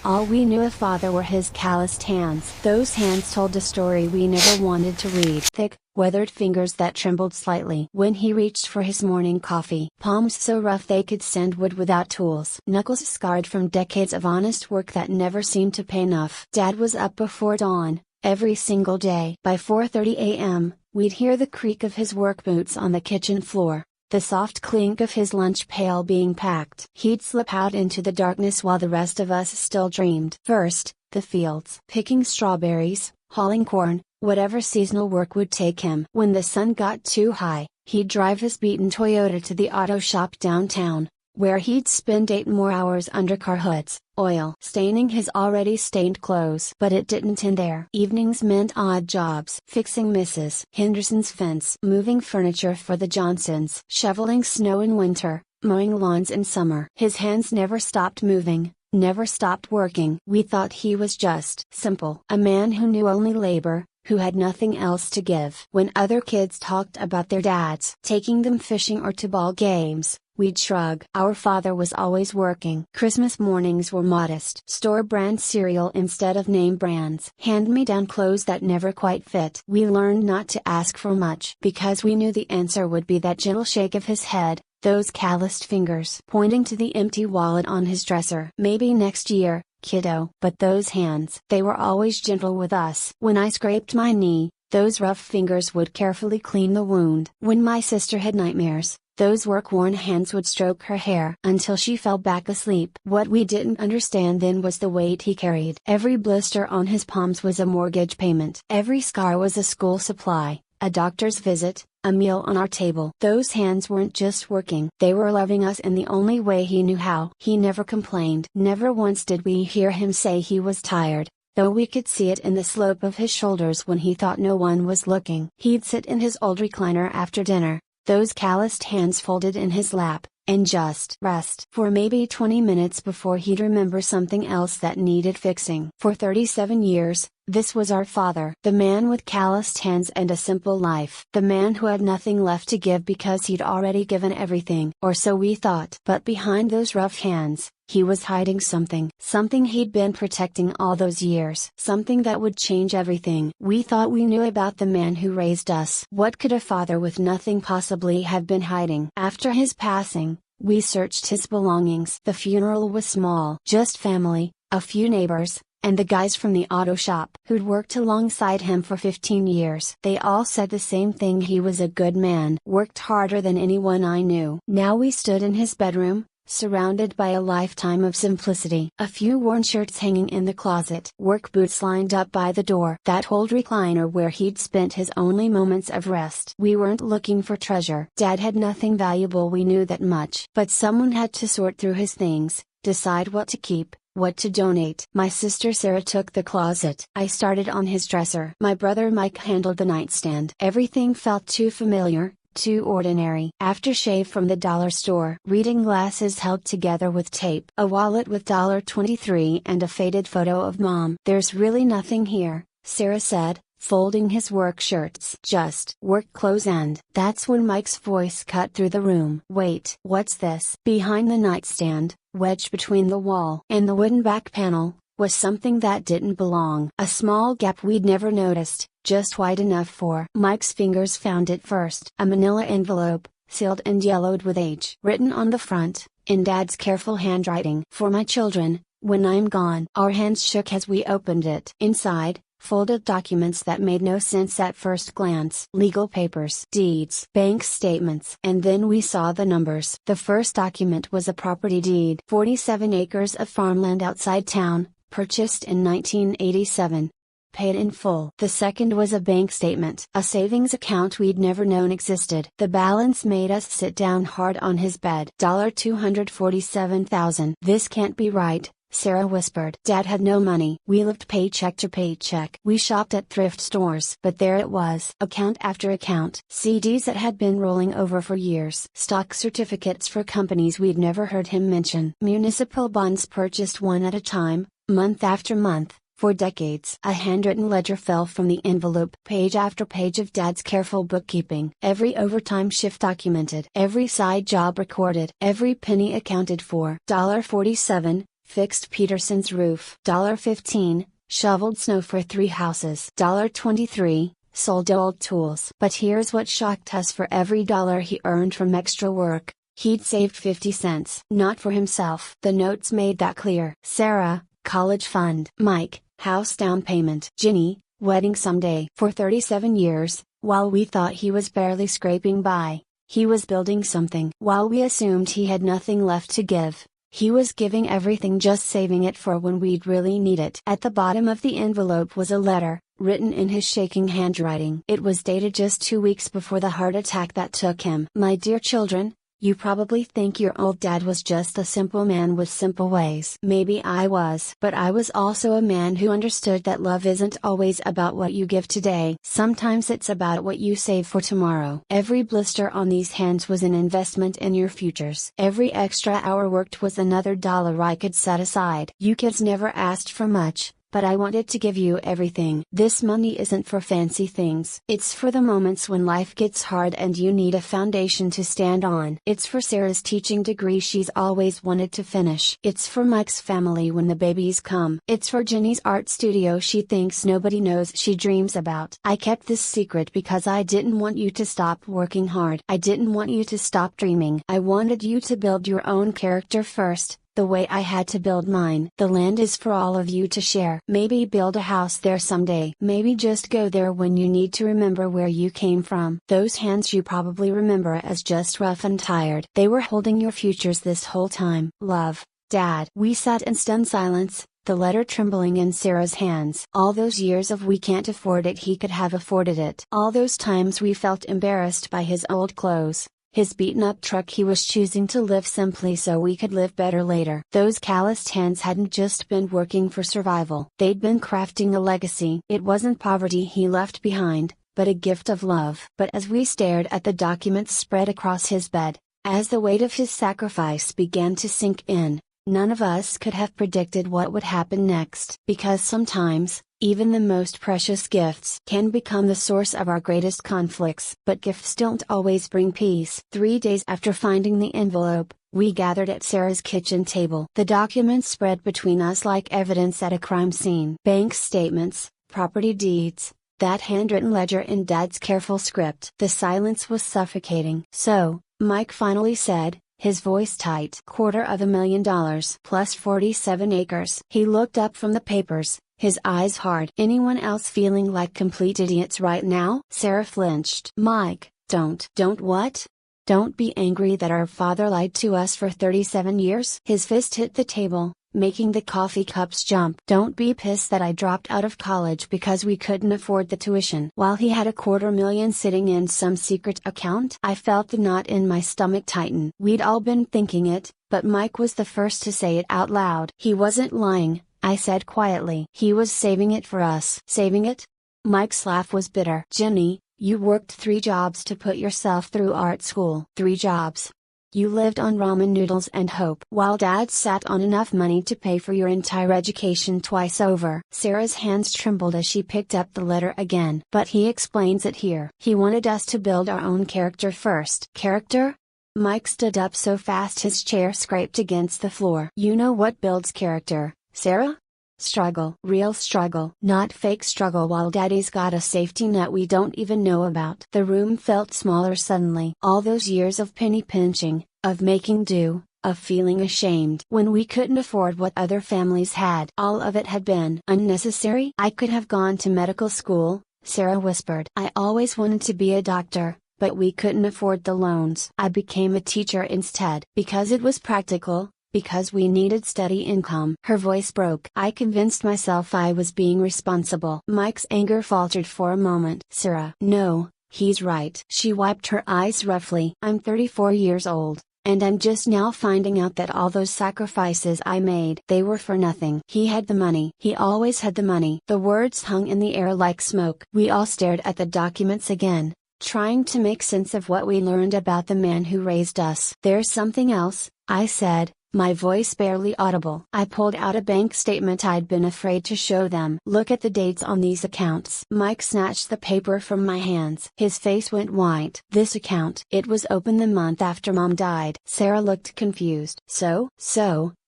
All we knew of father were his calloused hands. Those hands told a story we never wanted to read. Thick, weathered fingers that trembled slightly when he reached for his morning coffee. Palms so rough they could sand wood without tools. Knuckles scarred from decades of honest work that never seemed to pay enough. Dad was up before dawn, every single day. By 4:30 a.m., we'd hear the creak of his work boots on the kitchen floor, the soft clink of his lunch pail being packed. He'd slip out into the darkness while the rest of us still dreamed. First, the fields. Picking strawberries, hauling corn, whatever seasonal work would take him. When the sun got too high, he'd drive his beaten Toyota to the auto shop downtown, where he'd spend 8 more hours under car hoods, oil staining his already stained clothes. But it didn't end there. Evenings meant odd jobs. Fixing Mrs. Henderson's fence, moving furniture for the Johnsons, shoveling snow in winter, mowing lawns in summer. His hands never stopped moving, never stopped working. We thought he was just simple. A man who knew only labor, who had nothing else to give. When other kids talked about their dads taking them fishing or to ball games, we'd shrug. Our father was always working. Christmas mornings were modest. Store-brand cereal instead of name brands. Hand-me-down clothes that never quite fit. We learned not to ask for much because we knew the answer would be that gentle shake of his head, those calloused fingers pointing to the empty wallet on his dresser. Maybe next year, kiddo. But those hands, they were always gentle with us. When I scraped my knee, those rough fingers would carefully clean the wound. When my sister had nightmares, those work-worn hands would stroke her hair until she fell back asleep. What we didn't understand then was the weight he carried. Every blister on his palms was a mortgage payment. Every scar was a school supply, a doctor's visit, a meal on our table. Those hands weren't just working. They were loving us in the only way he knew how. He never complained. Never once did we hear him say he was tired, though we could see it in the slope of his shoulders when he thought no one was looking. He'd sit in his old recliner after dinner, those calloused hands folded in his lap, and just rest for maybe 20 minutes before he'd remember something else that needed fixing. For 37 years, this was our father. The man with calloused hands and a simple life. The man who had nothing left to give because he'd already given everything. Or so we thought. But behind those rough hands, he was hiding something. Something he'd been protecting all those years. Something that would change everything. We thought we knew about the man who raised us. What could a father with nothing possibly have been hiding? After his passing, we searched his belongings. The funeral was small. Just family, a few neighbors, and the guys from the auto shop who'd worked alongside him for 15 years. They all said the same thing: he was a good man. Worked harder than anyone I knew. Now we stood in his bedroom, surrounded by a lifetime of simplicity. A few worn shirts hanging in the closet. Work boots lined up by the door. That old recliner where he'd spent his only moments of rest. We weren't looking for treasure. Dad had nothing valuable, we knew that much. But someone had to sort through his things, decide what to keep, what to donate. My sister Sarah took the closet. I started on his dresser. My brother Mike handled the nightstand. Everything felt too familiar, too ordinary. Aftershave from the dollar store. Reading glasses held together with tape. A wallet with $23 and a faded photo of Mom. There's really nothing here, Sarah said, folding his work shirts. Just work clothes. And that's when Mike's voice cut through the room. Wait, what's this? Behind the nightstand, wedged between the wall and the wooden back panel, was something that didn't belong. A small gap we'd never noticed, just wide enough for Mike's fingers found it first. A manila envelope, sealed and yellowed with age written on the front, in Dad's careful handwriting. For my children, when I'm gone. Our hands shook as we opened it. Inside, folded documents that made no sense at first glance. Legal papers, deeds, bank statements. And then we saw the numbers. The first document was a property deed. 47 acres of farmland outside town, purchased in 1987. Paid in full. The second was a bank statement. A savings account we'd never known existed. The balance made us sit down hard on his bed. $247,000. This can't be right, Sarah whispered. Dad had no money. We lived paycheck to paycheck. We shopped at thrift stores. But there it was. Account after account. CDs that had been rolling over for years. Stock certificates for companies we'd never heard him mention. Municipal bonds purchased one at a time, month after month, for decades. A handwritten ledger fell from the envelope. Page after page of Dad's careful bookkeeping. Every overtime shift documented. Every side job recorded. Every penny accounted for. $47, Fixed Peterson's roof. $15, shoveled snow for 3 houses. $23, sold old tools. But here's what shocked us: for every dollar he earned from extra work, he'd saved 50 cents. Not for himself. The notes made that clear. Sarah, college fund. Mike, house down payment. Ginny, wedding someday. For 37 years, while we thought he was barely scraping by, he was building something. While we assumed he had nothing left to give, he was giving everything, just saving it for when we'd really need it. At the bottom of the envelope was a letter, written in his shaking handwriting. It was dated just 2 weeks before the heart attack that took him. My dear children, you probably think your old dad was just a simple man with simple ways. Maybe I was. But I was also a man who understood that love isn't always about what you give today. Sometimes it's about what you save for tomorrow. Every blister on these hands was an investment in your futures. Every extra hour worked was another dollar I could set aside. You kids never asked for much, but I wanted to give you everything. This money isn't for fancy things. It's for the moments when life gets hard and you need a foundation to stand on. It's for Sarah's teaching degree she's always wanted to finish. It's for Mike's family when the babies come. It's for Jenny's art studio she thinks nobody knows she dreams about. I kept this secret because I didn't want you to stop working hard. I didn't want you to stop dreaming. I wanted you to build your own character first, the way I had to build mine. The land is for all of you to share. Maybe build a house there someday. Maybe just go there when you need to remember where you came from. Those hands you probably remember as just rough and tired. They were holding your futures this whole time. Love, Dad. We sat in stunned silence, the letter trembling in Sarah's hands. All those years of "we can't afford it, he could have afforded it." All those times we felt embarrassed by his old clothes, his beaten-up truck. He was choosing to live simply so we could live better later. Those calloused hands hadn't just been working for survival. They'd been crafting a legacy. It wasn't poverty he left behind, but a gift of love. But as we stared at the documents spread across his bed, as the weight of his sacrifice began to sink in, none of us could have predicted what would happen next. Because sometimes, even the most precious gifts can become the source of our greatest conflicts. But gifts don't always bring peace. 3 days after finding the envelope, we gathered at Sarah's kitchen table. The documents spread between us like evidence at a crime scene. Bank statements, property deeds, that handwritten ledger in Dad's careful script. The silence was suffocating. "So," Mike finally said, his voice tight. $250,000 plus 47 acres. He looked up from the papers, his eyes hard. "Anyone else feeling like complete idiots right now?" Sarah flinched. "Mike, don't." "Don't what?" "Don't be angry that our father lied to us for 37 years. His fist hit the table, making the coffee cups jump. "Don't be pissed that I dropped out of college because we couldn't afford the tuition while he had $250,000 sitting in some secret account." I felt the knot in my stomach tighten. We'd all been thinking it, but Mike was the first to say it out loud. "He wasn't lying," I said quietly. "He was saving it for us." "Saving it?" Mike's laugh was bitter. "Jenny, you worked 3 jobs to put yourself through art school." "3 jobs? You lived on ramen noodles and hope, while Dad sat on enough money to pay for your entire education twice over." Sarah's hands trembled as she picked up the letter again. "But he explains it here. He wanted us to build our own character first." "Character?" Mike stood up so fast his chair scraped against the floor. "You know what builds character, Sarah? Struggle. Real struggle. Not fake struggle while Daddy's got a safety net we don't even know about." The room felt smaller suddenly. All those years of penny pinching, of making do, of feeling ashamed when we couldn't afford what other families had. All of it had been unnecessary. "I could have gone to medical school," Sarah whispered. "I always wanted to be a doctor, but we couldn't afford the loans. I became a teacher instead. Because it was practical. Because we needed steady income." Her voice broke. "I convinced myself I was being responsible." Mike's anger faltered for a moment. "Sarah." "No, he's right." She wiped her eyes roughly. "I'm 34 years old, and I'm just now finding out that all those sacrifices I made, they were for nothing. He had the money. He always had the money." The words hung in the air like smoke. We all stared at the documents again, trying to make sense of what we learned about the man who raised us. "There's something else," I said, my voice barely audible. I pulled out a bank statement I'd been afraid to show them. "Look at the dates on these accounts." Mike snatched the paper from my hands. His face went white. "This account." It was open the month after Mom died. Sarah looked confused. So,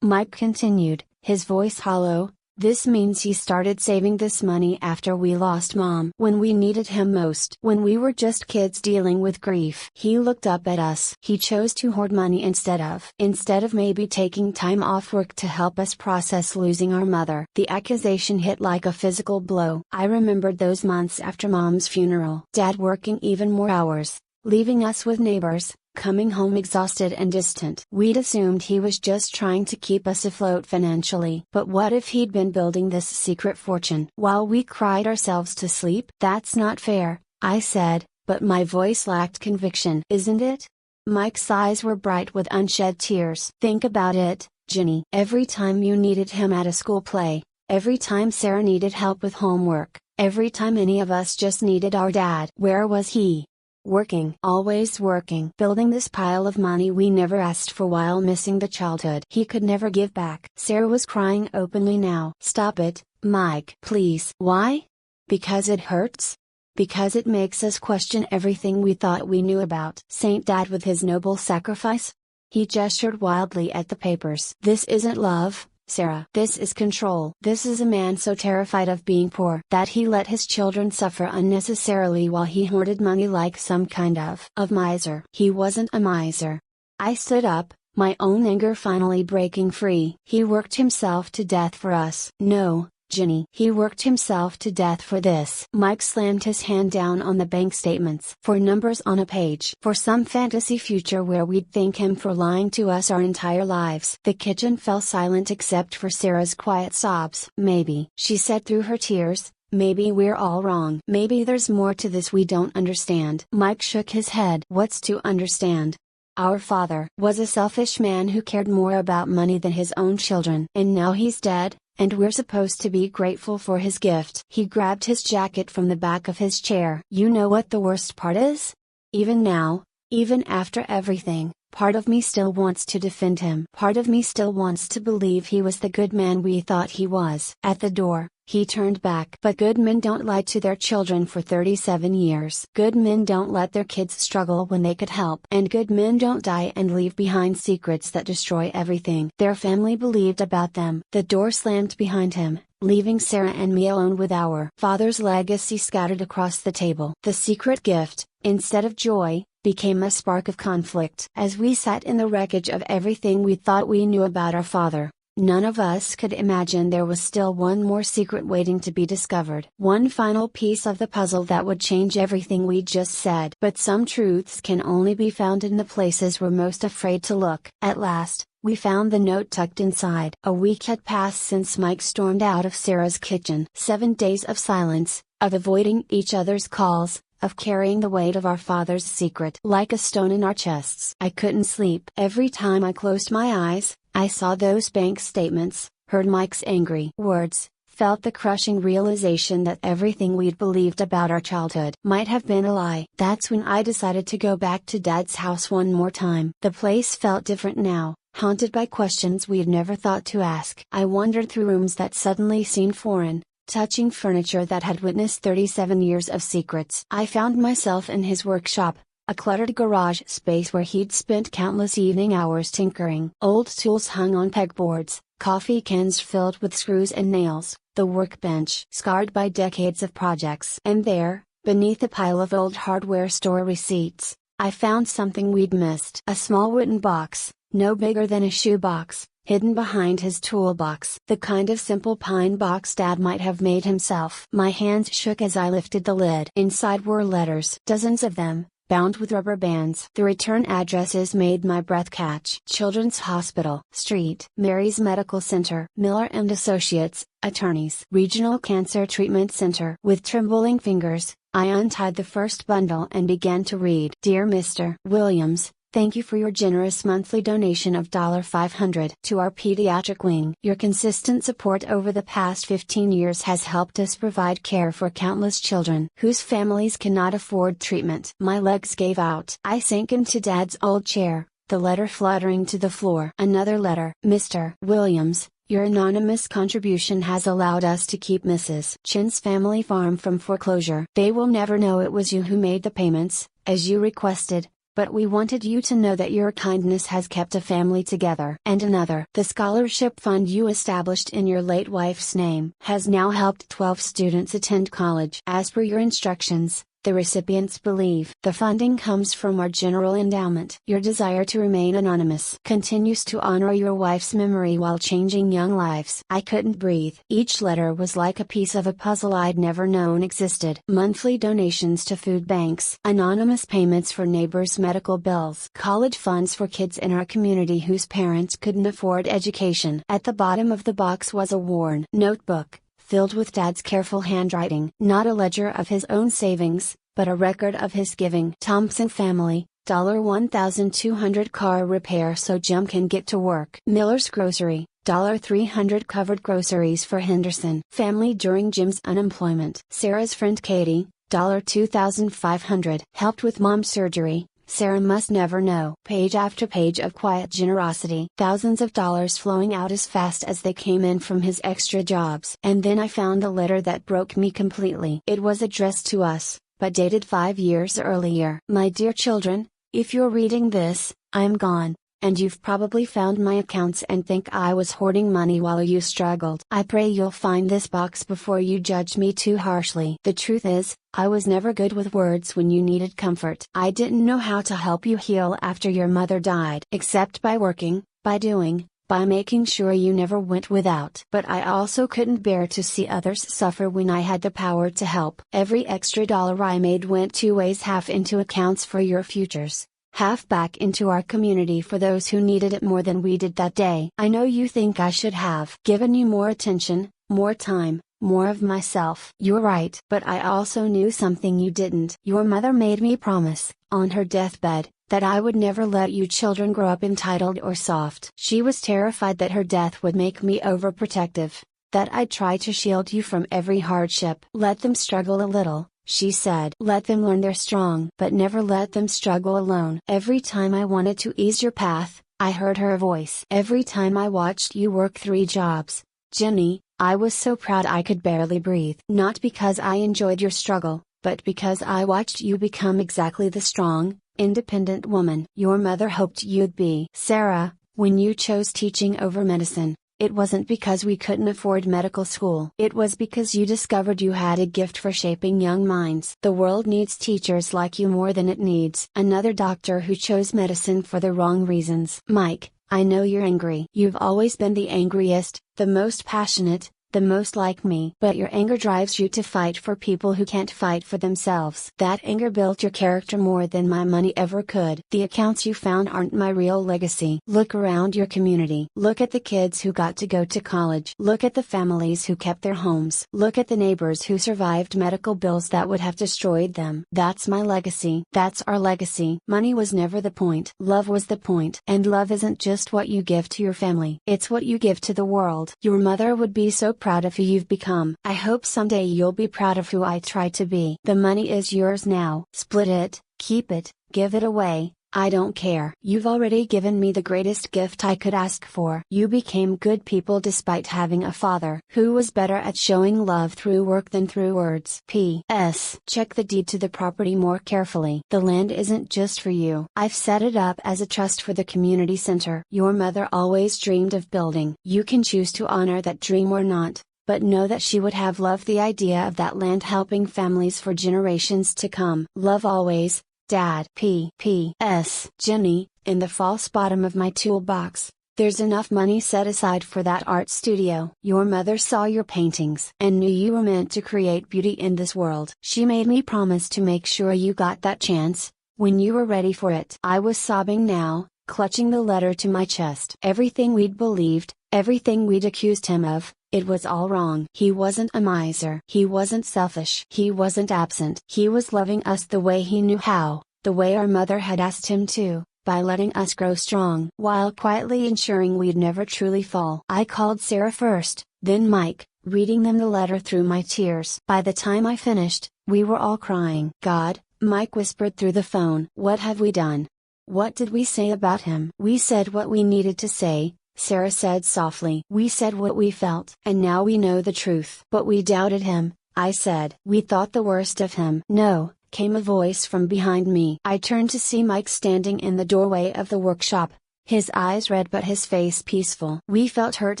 Mike continued, his voice hollow. This means he started saving this money after we lost Mom. When we needed him most. When we were just kids dealing with grief. He looked up at us. He chose to hoard money instead of maybe taking time off work to help us process losing our mother. The accusation hit like a physical blow. I remembered those months after Mom's funeral. Dad working even more hours, leaving us with neighbors, coming home exhausted and distant. We'd assumed he was just trying to keep us afloat financially. But what if he'd been building this secret fortune while we cried ourselves to sleep? That's not fair, I said, but my voice lacked conviction. Isn't it? Mike's eyes were bright with unshed tears. Think about it, Ginny. Every time you needed him at a school play, every time Sarah needed help with homework, every time any of us just needed our dad. Where was he? Working. Always working. Building this pile of money we never asked for while missing the childhood he could never give back. Sarah was crying openly now. Stop it, Mike. Please. Why? Because it hurts? Because it makes us question everything we thought we knew about Saint Dad with his noble sacrifice? He gestured wildly at the papers. This isn't love, Sarah. This is control. This is a man so terrified of being poor that he let his children suffer unnecessarily while he hoarded money like some kind of miser. He wasn't a miser. I stood up, my own anger finally breaking free. He worked himself to death for us. No, Ginny. He worked himself to death for this. Mike slammed his hand down on the bank statements. For numbers on a page. For some fantasy future where we'd thank him for lying to us our entire lives. The kitchen fell silent except for Sarah's quiet sobs. Maybe, she said through her tears, maybe we're all wrong. Maybe there's more to this we don't understand. Mike shook his head. What's to understand? Our father was a selfish man who cared more about money than his own children. And now he's dead, and we're supposed to be grateful for his gift. He grabbed his jacket from the back of his chair. You know what the worst part is? Even now, even after everything, part of me still wants to defend him. Part of me still wants to believe he was the good man we thought he was. At the door, he turned back. But good men don't lie to their children for 37 years. Good men don't let their kids struggle when they could help. And good men don't die and leave behind secrets that destroy everything their family believed about them. The door slammed behind him, leaving Sarah and me alone with our father's legacy scattered across the table. The secret gift, instead of joy, became a spark of conflict. As we sat in the wreckage of everything we thought we knew about our father, none of us could imagine there was still one more secret waiting to be discovered. One final piece of the puzzle that would change everything we just said. But some truths can only be found in the places we're most afraid to look. At last, we found the note tucked inside. A week had passed since Mike stormed out of Sarah's kitchen. 7 days of silence, of avoiding each other's calls, of carrying the weight of our father's secret like a stone in our chests. I couldn't sleep. Every time I closed my eyes, I saw those bank statements, heard Mike's angry words, felt the crushing realization that everything we'd believed about our childhood might have been a lie. That's when I decided to go back to Dad's house one more time. The place felt different now, haunted by questions we'd never thought to ask. I wandered through rooms that suddenly seemed foreign, touching furniture that had witnessed 37 years of secrets. I found myself in his workshop, a cluttered garage space where he'd spent countless evening hours tinkering. Old tools hung on pegboards, coffee cans filled with screws and nails, the workbench scarred by decades of projects. And there, beneath a pile of old hardware store receipts, I found something we'd missed. A small wooden box, no bigger than a shoebox, hidden behind his toolbox. The kind of simple pine box Dad might have made himself. My hands shook as I lifted the lid. Inside were letters, dozens of them, bound with rubber bands. The return addresses made my breath catch. Children's Hospital, Street, Mary's Medical Center, Miller and Associates, Attorneys, Regional Cancer Treatment Center. With trembling fingers, I untied the first bundle and began to read. Dear Mr. Williams, thank you for your generous monthly donation of $500 to our pediatric wing. Your consistent support over the past 15 years has helped us provide care for countless children whose families cannot afford treatment. My legs gave out. I sank into Dad's old chair, the letter fluttering to the floor. Another letter. Mr. Williams, your anonymous contribution has allowed us to keep Mrs. Chin's family farm from foreclosure. They will never know it was you who made the payments, as you requested, but we wanted you to know that your kindness has kept a family together. And another, the scholarship fund you established in your late wife's name has now helped 12 students attend college. As per your instructions, the recipients believe the funding comes from our general endowment. Your desire to remain anonymous continues to honor your wife's memory while changing young lives. I couldn't breathe. Each letter was like a piece of a puzzle I'd never known existed. Monthly donations to food banks, anonymous payments for neighbors' medical bills, college funds for kids in our community whose parents couldn't afford education. At the bottom of the box was a worn notebook, filled with Dad's careful handwriting. Not a ledger of his own savings, but a record of his giving. Thompson family, $1,200 car repair so Jim can get to work. Miller's grocery, $300 covered groceries for Henderson family during Jim's unemployment. Sarah's friend Katie, $2,500 helped with mom's surgery. Sarah must never know. Page after page of quiet generosity. Thousands of dollars flowing out as fast as they came in from his extra jobs. And then I found a letter that broke me completely. It was addressed to us, but dated 5 years earlier. My dear children, if you're reading this, I'm gone, and you've probably found my accounts and think I was hoarding money while you struggled. I pray you'll find this box before you judge me too harshly. The truth is, I was never good with words when you needed comfort. I didn't know how to help you heal after your mother died, except by working, by doing, by making sure you never went without. But I also couldn't bear to see others suffer when I had the power to help. Every extra dollar I made went two ways: half into accounts for your futures, half back into our community for those who needed it more than we did that day. I know you think I should have given you more attention, more time, more of myself. You're right. But I also knew something you didn't. Your mother made me promise, on her deathbed, that I would never let you children grow up entitled or soft. She was terrified that her death would make me overprotective, that I'd try to shield you from every hardship. Let them struggle a little, she said. Let them learn they're strong, but never let them struggle alone. Every time I wanted to ease your path, I heard her voice. Every time I watched you work 3 jobs, Jenny, I was so proud I could barely breathe. Not because I enjoyed your struggle, but because I watched you become exactly the strong, independent woman your mother hoped you'd be. Sarah, when you chose teaching over medicine, it wasn't because we couldn't afford medical school. It was because you discovered you had a gift for shaping young minds. The world needs teachers like you more than it needs another doctor who chose medicine for the wrong reasons. Mike, I know you're angry. You've always been the angriest, the most passionate, the most like me. But your anger drives you to fight for people who can't fight for themselves. That anger built your character more than my money ever could. The accounts you found aren't my real legacy. Look around your community. Look at the kids who got to go to college. Look at the families who kept their homes. Look at the neighbors who survived medical bills that would have destroyed them. That's my legacy. That's our legacy. Money was never the point. Love was the point. And love isn't just what you give to your family. It's what you give to the world. Your mother would be so proud of who you've become. I hope someday you'll be proud of who I try to be. The money is yours now. Split it, keep it, give it away, I don't care. You've already given me the greatest gift I could ask for. You became good people despite having a father who was better at showing love through work than through words. P.S. Check the deed to the property more carefully. The land isn't just for you. I've set it up as a trust for the community center your mother always dreamed of building. You can choose to honor that dream or not, but know that she would have loved the idea of that land helping families for generations to come. Love always, Dad. P.S. Jenny, in the false bottom of my toolbox, there's enough money set aside for that art studio. Your mother saw your paintings and knew you were meant to create beauty in this world. She made me promise to make sure you got that chance, when you were ready for it. I was sobbing now, clutching the letter to my chest. Everything we'd believed, everything we'd accused him of, it was all wrong. He wasn't a miser. He wasn't selfish. He wasn't absent. He was loving us the way he knew how, the way our mother had asked him to, by letting us grow strong while quietly ensuring we'd never truly fall. I called Sarah first, then Mike, reading them the letter through my tears. By the time I finished, we were all crying. God, Mike whispered through the phone. What have we done? What did we say about him? We said what we needed to say, Sarah said softly. We said what we felt. And now we know the truth. But we doubted him, I said. We thought the worst of him. No, came a voice from behind me. I turned to see Mike standing in the doorway of the workshop, his eyes red but his face peaceful. We felt hurt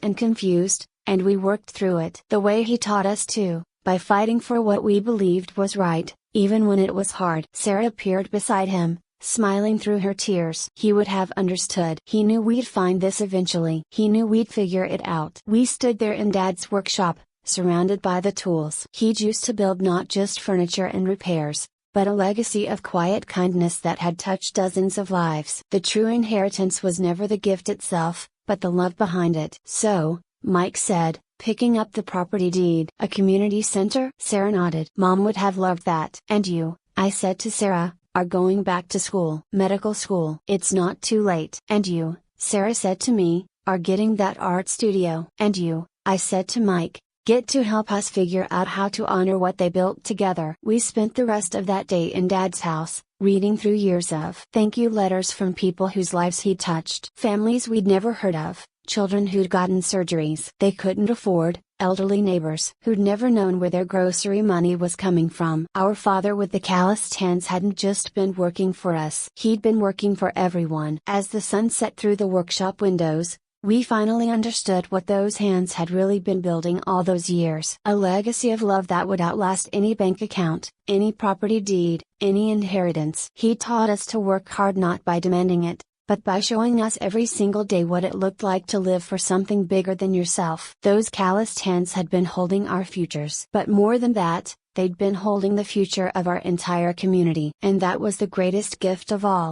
and confused, and we worked through it the way he taught us to, by fighting for what we believed was right, even when it was hard. Sarah appeared beside him, smiling through her tears. He would have understood. He knew we'd find this eventually. He knew we'd figure it out. We stood there in Dad's workshop, surrounded by the tools he'd used to build not just furniture and repairs, but a legacy of quiet kindness that had touched dozens of lives. The true inheritance was never the gift itself, but the love behind it. "So," Mike said, picking up the property deed. "A community center?" Sarah nodded. "Mom would have loved that." "And you," I said to Sarah, "are going back to school." "Medical school." "It's not too late." "And you," Sarah said to me, "are getting that art studio." "And you," I said to Mike, "get to help us figure out how to honor what they built together." We spent the rest of that day in Dad's house, reading through years of thank you letters from people whose lives he'd touched. Families we'd never heard of, children who'd gotten surgeries they couldn't afford, elderly neighbors who'd never known where their grocery money was coming from. Our father with the calloused hands hadn't just been working for us. He'd been working for everyone. As the sun set through the workshop windows, we finally understood what those hands had really been building all those years. A legacy of love that would outlast any bank account, any property deed, any inheritance. He taught us to work hard not by demanding it, but by showing us every single day what it looked like to live for something bigger than yourself. Those calloused hands had been holding our futures. But more than that, they'd been holding the future of our entire community. And that was the greatest gift of all.